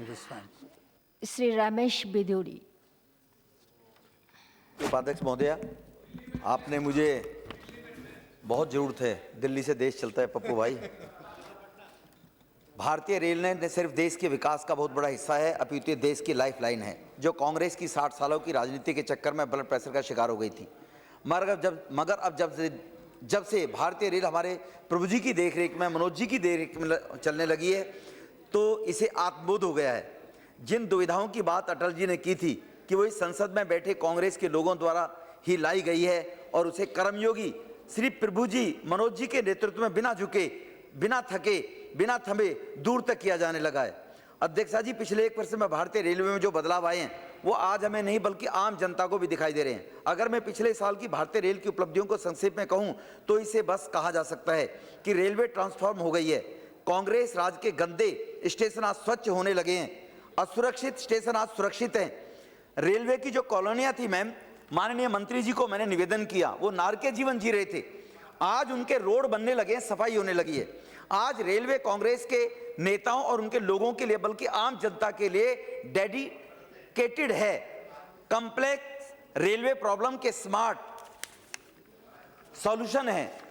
this time. Shri Ramesh Bidhuri. उपाध्यक्ष महोदया, आपने मुझे बहुत ज़रूरत है, दिल्ली से देश चलता है पप्पू भाई। भारतीय रेल ने न सिर्फ देश के विकास का बहुत बड़ा हिस्सा है, अपितु देश की लाइफलाइन है, जो कांग्रेस की 60 सालों की राजनीति के चक्कर में ब्लड प्रेशर का शिकार हो गई थी। मगर अब जब से भारतीय रेल हमारे प्रभु जी की देखरेख में, मनोज जी की देखरेख में चलने लगी है, तो इसे आत्मबोध हो गया है। जिन दुविधाओं की बात अटल जी ने की थी कि वो इस संसद में बैठे कांग्रेस के लोगों द्वारा ही लाई गई है और उसे कर्मयोगी श्री प्रभु जी मनोज जी के नेतृत्व में बिना झुके, बिना थके, बिना थमे दूर तक किया जाने लगा है। अध्यक्षा जी, पिछले 1 वर्ष में भारतीय रेलवे में जो बदलाव आए हैं वो आज हमें नहीं बल्कि आम जनता को भी दिखाई दे रहे हैं। अगर मैं पिछले साल की भारतीय रेल की उपलब्धियों को संक्षेप में कहूं तो इसे बस कहा जा सकता है कि रेलवे ट्रांसफॉर्म हो गई है। कांग्रेस राज के गंदे स्टेशन आज स्वच्छ होने लगे हैं, असुरक्षित स्टेशन आज सुरक्षित हैं। रेलवे की जो कॉलोनियां थी मैम, माननीय मंत्री जी को मैंने निवेदन किया, वो नार के जीवन जी रहे थे, आज उनके रोड बनने लगे हैं, सफाई होने लगी है। आज रेलवे कांग्रेस के नेताओं और उनके लोगों के लिए बल्कि आम जनता के लिए डेडिकेटेड है। कॉम्प्लेक्स रेलवे प्रॉब्लम के स्मार्ट सॉल्यूशन है।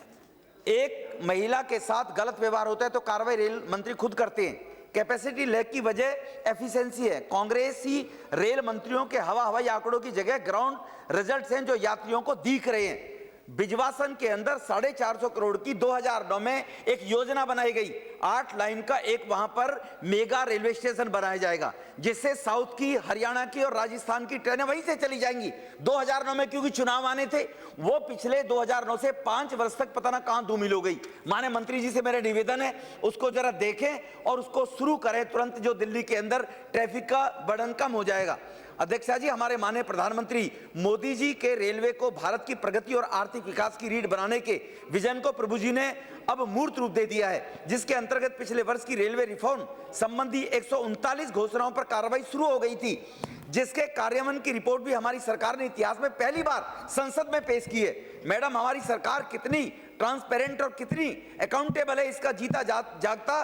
एक महिला के साथ गलत व्यवहार होता है तो कार्रवाई रेल मंत्री खुद करते हैं। कैपेसिटी लैक की वजह एफिशिएंसी है। कांग्रेसी रेल मंत्रियों के हवाई आंकड़ों की जगह ग्राउंड रिजल्ट्स हैं जो यात्रियों को दिख रहे हैं। बिजवासन के अंदर 450 करोड़ की 2009 में एक योजना बनाई गई, 8 लाइन का एक वहां पर मेगा रेलवे स्टेशन बनाया जाएगा, जिससे साउथ की, हरियाणा की और राजस्थान की ट्रेनें वहीं से चली जाएंगी। 2009 में क्योंकि चुनाव आने थे, वो पिछले 2009 से 5 वर्ष तक पता ना कहां धूमिल हो गई। माननीय मंत्री जी से मेरा निवेदन है, उसको जरा देखें और उसको शुरू करें तुरंत, जो दिल्ली के अंदर ट्रैफिक का बर्डन कम हो जाएगा। अध्यक्षा जी, हमारे माननीय प्रधानमंत्री मोदी जी के रेलवे को भारत की प्रगति और आर्थिक विकास की रीढ़ बनाने के विजन को प्रभु जी ने अब मूर्त रूप दे दिया है, जिसके अंतर्गत पिछले वर्ष की रेलवे रिफॉर्म संबंधी 139 घोषणाओं पर कार्रवाई शुरू हो गई थी, जिसके कार्यान्वयन की रिपोर्ट भी हमारी सरकार ने इतिहास में पहली बार संसद में पेश की है। मैडम, हमारी सरकार कितनी ट्रांसपेरेंट और कितनी अकाउंटेबल है, इसका जीता जागता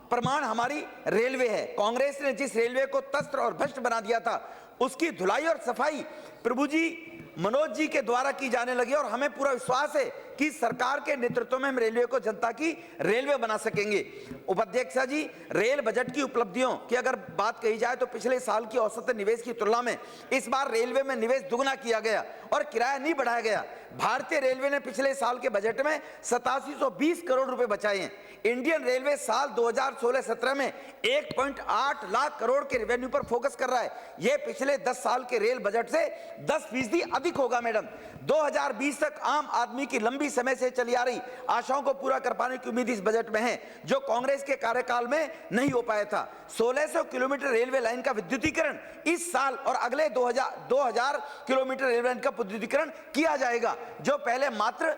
प्रमाण हमारी रेलवे है। कांग्रेस ने जिस रेलवे को तस्त्र और भ्रष्ट बना दिया था, उसकी धुलाई और सफाई प्रभु जी मनोज जी के द्वारा की जाने लगी और हमें पूरा विश्वास है कि सरकार के नेतृत्व में हम रेलवे को जनता की रेलवे बना सकेंगे। उपाध्यक्षा जी, रेल बजट की उपलब्धियों की अगर बात कही जाए तो पिछले साल की औसत निवेश की तुलना में इस बार रेलवे में निवेश दुगना किया गया और किराया नहीं बढ़ाया गया। भारतीय रेलवे ने पिछले साल के बजट में 8720 करोड़ रुपए बचाए हैं। इंडियन रेलवे साल 2016-17 में 1.8 लाख करोड़ के रेवेन्यू पर फोकस कर रहा है। यह पिछले 10 साल के रेल बजट से 10% अधिक होगा। मैडम, 2020 तक आम आदमी की लंबी समय से चली आ रही आशाओं को पूरा कर पाने की उम्मीद इस बजट में है, जो कांग्रेस के कार्यकाल में नहीं हो पाया था। 1600 किलोमीटर रेलवे लाइन का विद्युतीकरण इस साल और अगले 2000 किलोमीटर रेलवे लाइन का विद्युतीकरण किया जाएगा, जो पहले मात्र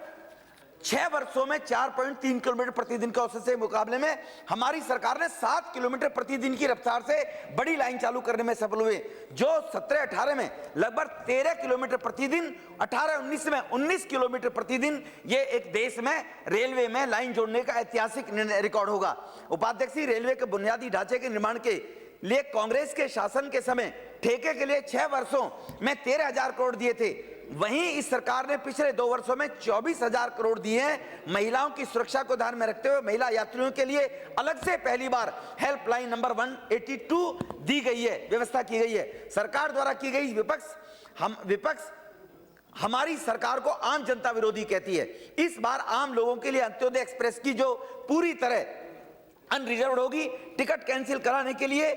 6 वर्षों में 4.3 किलोमीटर प्रतिदिन के औसत से मुकाबले में हमारी सरकार ने 7 किलोमीटर प्रतिदिन की रफ्तार से बड़ी लाइन चालू करने में सफल हुए, जो 17-18 में लगभग 13 किलोमीटर प्रतिदिन, 18-19 में 19 किलोमीटर प्रतिदिन, ये एक देश में रेलवे में लाइन जोड़ने का ऐतिहासिक रिकॉर्ड होगा। उपाध्यक्ष, रेलवे के बुनियादी ढांचे के निर्माण के लिए कांग्रेस के शासन के समय ठेके के लिए 6 वर्षों में 13,000 करोड़ दिए थे। वहीं इस सरकार ने पिछले 2 वर्षों में 24,000 करोड़ दिए हैं। महिलाओं की सुरक्षा को ध्यान में रखते हुए महिला यात्रियों के लिए अलग से पहली बार हेल्पलाइन नंबर 182 दी गई है, व्यवस्था की गई है। सरकार द्वारा की गई विपक्ष हमारी सरकार को आम जनता विरोधी कहती है। इस बार आम लोगों के लिए अंत्योदय एक्सप्रेस की जो पूरी तरह अनरिजर्व्ड होगी, टिकट कैंसिल कराने के लिए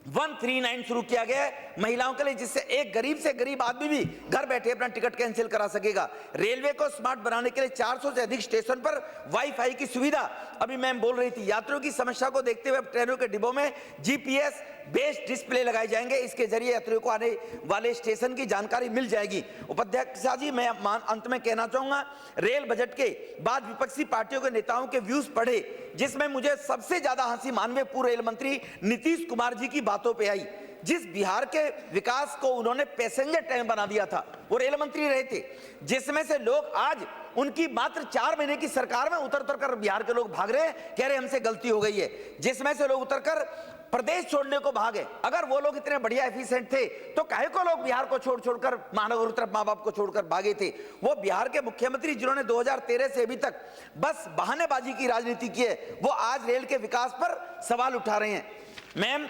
139 शुरू किया गया है महिलाओं के लिए, जिससे एक गरीब से गरीब आदमी भी घर बैठे अपना टिकट कैंसिल करा सकेगा। रेलवे को स्मार्ट बनाने के लिए 400 से अधिक स्टेशन पर वाईफाई की सुविधा, अभी मैम बोल रही थी, यात्रियों की समस्या को देखते हुए ट्रेनों के डिब्बों में जीपीएस बेस्ड डिस्प्ले लगाए जाएंगे। इसके जरिए यात्रियों को आने वाले स्टेशन की जानकारी मिल जाएगी। उपाध्यक्षा जी, मैं अंत में कहना चाहूंगा, रेल बजट के बाद विपक्षी पार्टियों के नेताओं के व्यूज पढ़े, जिसमें मुझे सबसे ज्यादा हंसी माननीय पूर्व रेल मंत्री नीतीश कुमार जी की बातों पे आई। जिस बिहार के विकास को उन्होंने पैसेंजर ट्रेन बना दिया था, वो रेल मंत्री रहे थे, जिसमें से लोग आज उनकी मात्र 4 महीने की सरकार में उतर कर बिहार के लोग भाग रहे हैं, कह रहे हमसे गलती हो गई है। जिसमें से लोग उतरकर प्रदेश छोड़ने को भागे। अगर वो लोग इतने बढ़िया एफिशिएंट थे तो काहे को लोग बिहार को छोड़कर महानगर तरफ माँ बाप को छोड़कर भागे थे। वो बिहार के मुख्यमंत्री जिन्होंने 2013 से अभी तक बस बहानेबाजी की राजनीति की है, वो आज रेल के विकास पर सवाल उठा रहे हैं। मैम,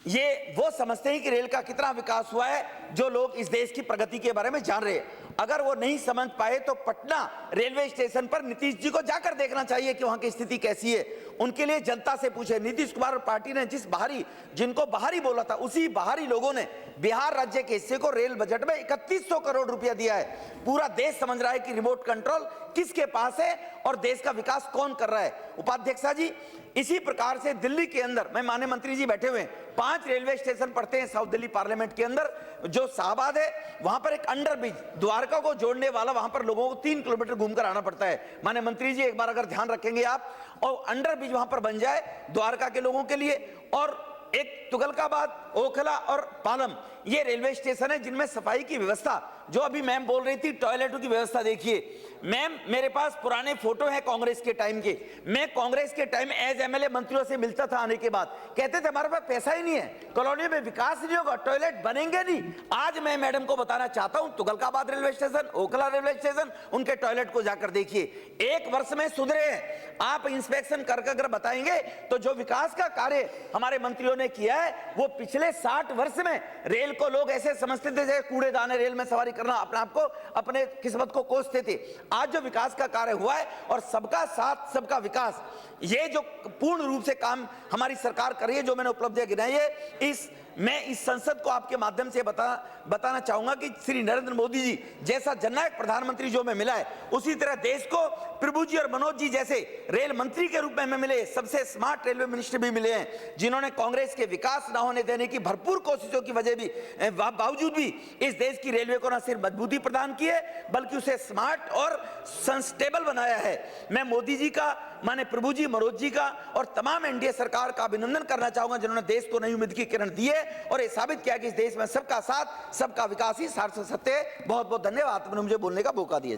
ये वो समझते हैं कि रेल का कितना विकास हुआ है जो लोग इस देश की प्रगति के बारे में जान रहे हैं। अगर वो नहीं समझ पाए तो पटना रेलवे स्टेशन पर नीतीश जी को जाकर देखना चाहिए कि वहां की स्थिति कैसी है। उनके लिए जनता से पूछे। नीतीश कुमार और पार्टी ने जिनको बाहरी बोला था, उसी बाहरी लोगों ने बिहार राज्य के हिस्से को रेल बजट में 3100 करोड़ रुपया दिया है। पूरा देश समझ रहा है कि रिमोट कंट्रोल किसके पास है और देश का विकास कौन कर रहा है। उपाध्यक्षा जी, इसी प्रकार से दिल्ली के अंदर, मैं माननीय मंत्री जी बैठे हुए हैं, 5 रेलवे स्टेशन पड़ते हैं साउथ दिल्ली पार्लियामेंट के अंदर। जो शाहबाद है वहां पर एक अंडरब्रिज, द्वारका को जोड़ने वाला, वहां पर लोगों को 3 किलोमीटर घूमकर आना पड़ता है। माननीय मंत्री जी, एक बार अगर ध्यान रखेंगे आप, और अंडरब्रिज वहां पर बन जाए द्वारका के लोगों के लिए। और एक तुगलकाबाद, ओखला और पालम, ये रेलवे स्टेशन है जिनमें सफाई की व्यवस्था, जो अभी मैम बोल रही थी टॉयलेटों की व्यवस्था, देखिए मैम, मेरे पास पुराने फोटो हैं कांग्रेस के टाइम के। मैं कांग्रेस के टाइम एज एमएलए मंत्रियों से मिलता था, आने के बाद कहते थे हमारे पास पैसा ही नहीं है, कॉलोनी में विकास नहीं होगा, टॉयलेट बनेंगे नहीं। आज मैं मैडम को बताना चाहता हूं, Tughlakabad railway station, Okhla railway station, उनके टॉयलेट को जाकर देखिए, 1 वर्ष में सुधरे हैं। आप इंस्पेक्शन कर अगर बताएंगे तो जो विकास का कार्य हमारे मंत्रियों ने किया है, वो पिछले 60 वर्ष में रेल को लोग ऐसे समझते थे जैसे कूड़ेदान है, रेल में सवारी करना, अपने आप को, अपने किस्मत को कोसते थे। आज जो विकास का कार्य हुआ है, और सबका साथ सबका विकास, ये जो पूर्ण रूप से काम हमारी सरकार कर रही है, जो मैंने उपलब्धियां गिनाई है, मैं इस संसद को आपके माध्यम से बताना चाहूंगा कि श्री नरेंद्र मोदी जी जैसा जननायक प्रधानमंत्री जो हमें मिला है, उसी तरह देश को प्रभु जी और मनोज जी जैसे रेल मंत्री के रूप में हमें मिले, सबसे स्मार्ट रेलवे मिनिस्टर भी मिले हैं, जिन्होंने कांग्रेस के विकास न होने देने की भरपूर कोशिशों की वजह भी बावजूद भी इस देश की रेलवे को न सिर्फ मजबूती प्रदान की है, बल्कि उसे स्मार्ट और सस्टेनेबल बनाया है। मैं मोदी जी का, माने प्रभु जी, मनोज जी का और तमाम एनडीए सरकार का अभिनंदन करना चाहूंगा, जिन्होंने देश को नई उम्मीद की किरण दी है और ये साबित किया कि इस देश में सबका साथ सबका विकास ही सार्थक सत्य है। बहुत बहुत धन्यवाद, आपने मुझे बोलने का मौका दिया।